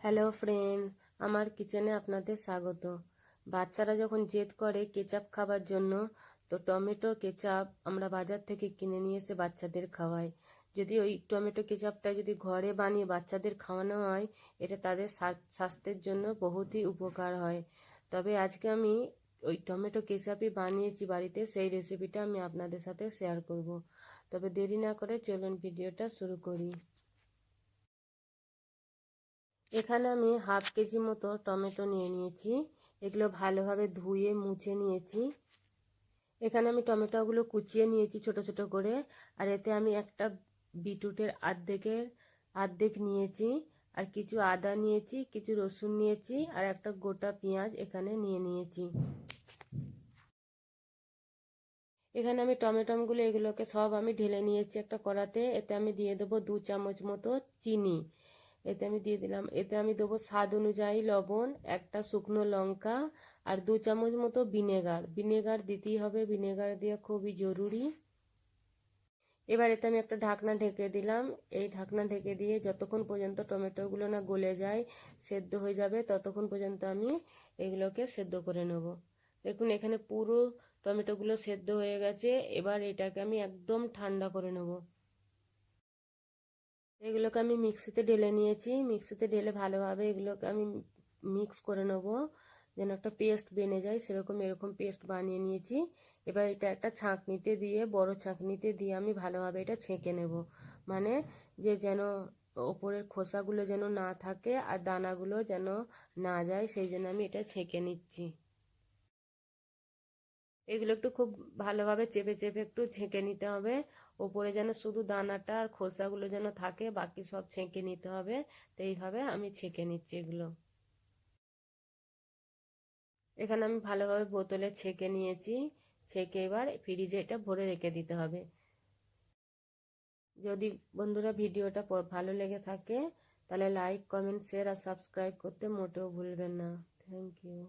Hello friends, আমার কিচেনে আপনাদের স্বাগত। বাচ্চারা যখন জেদ করে কেচাপ খাবার জন্য, তো টমেটো কেচাপ আমরা বাজার থেকে কিনে নিয়ে এসে বাচ্চাদের খাওয়াই। যদি ওই টমেটো কেচাপটা যদি ঘরে বানিয়ে বাচ্চাদের খাওয়ানো হয়, এটা তাদের স্বাস্থ্যের জন্য বহুতই উপকার হয়। তবে আজকে আমি ওই টমেটো কেচাপই বানিয়েছি বাড়িতে, সেই রেসিপিটা আমি আপনাদের সাথে শেয়ার করব। তবে দেরি না করে চলুন ভিডিওটা শুরু করি। এখানে আমি হাফ কেজি মতো টমেটো নিয়ে নিয়েছি। এগুলো ভালোভাবে ধুয়ে মুছে নিয়েছি। এখানে আমি টমেটোগুলো কুচিয়ে নিয়েছি ছোট ছোট করে। আর এতে আমি একটা বিটরুটের অর্ধেক নিয়েছি, আর কিছু আদা নিয়েছি, কিছু রসুন নিয়েছি, আর একটা গোটা পেঁয়াজ এখানে নিয়ে নিয়েছি। এখানে আমি টমেটোগুলো এগুলোকে সব আমি ঢেলে নিয়েছি একটা কড়াতে। এতে আমি দিয়ে দেবো 2 চামচ মতো চিনি। এতে আমি দিয়ে দিলাম, এতে আমি দেবো স্বাদ অনুযায়ী লবণ, একটা শুকনো লঙ্কা, আর 2 চামচ মতো ভিনেগার দিতেই হবে, ভিনেগার দেওয়া খুবই জরুরি। এবার এতে আমি একটা ঢাকনা ঢেকে দিলাম। এই ঢাকনা ঢেকে দিয়ে যতক্ষণ পর্যন্ত টমেটোগুলো না গলে যায়, সেদ্ধ হয়ে যাবে, ততক্ষণ পর্যন্ত আমি এগুলোকে সেদ্ধ করে নেব। দেখুন এখানে পুরো টমেটোগুলো সেদ্ধ হয়ে গেছে। এবার এটাকে আমি একদম ঠান্ডা করে নেব। এগুলোকে আমি মিক্সিতে ঢেলে নিয়েছি। মিক্সিতে ঢেলে ভালোভাবে এগুলোকে আমি মিক্স করে নেব, যেন একটা পেস্ট বেনে যায়, এরকম পেস্ট বানিয়ে নিয়েছি। এবার এটা একটা ছাঁকনিতে দিয়ে, বড় ছাঁকনিতে দিয়ে আমি ভালোভাবে এটা ছেঁকে নেব। মানে যেন ওপরের খোসাগুলো যেন না থাকে আর দানাগুলো যেন না যায়, সেই জন্য আমি এটা ছেঁকে নিচ্ছি। এগুলো একটু খুব ভালোভাবে চেপে চেপে একটু ছেঁকে নিতে হবে। ওপরে যেন শুধু দানাটা আর খোসাগুলো যেন থাকে, বাকি সব ছেঁকে নিতে হবে। তো এইভাবে আমি ছেঁকে নিচ্ছি এগুলো। এখানে আমি ভালোভাবে বোতলে ছেঁকে নিয়েছি। ছেঁকে এবার ফ্রিজে এটা ভরে রেখে দিতে হবে। যদি বন্ধুরা ভিডিওটা ভালো লেগে থাকে, তাহলে লাইক, কমেন্ট, শেয়ার আর সাবস্ক্রাইব করতে মোটেও ভুলবেন না। Thank you.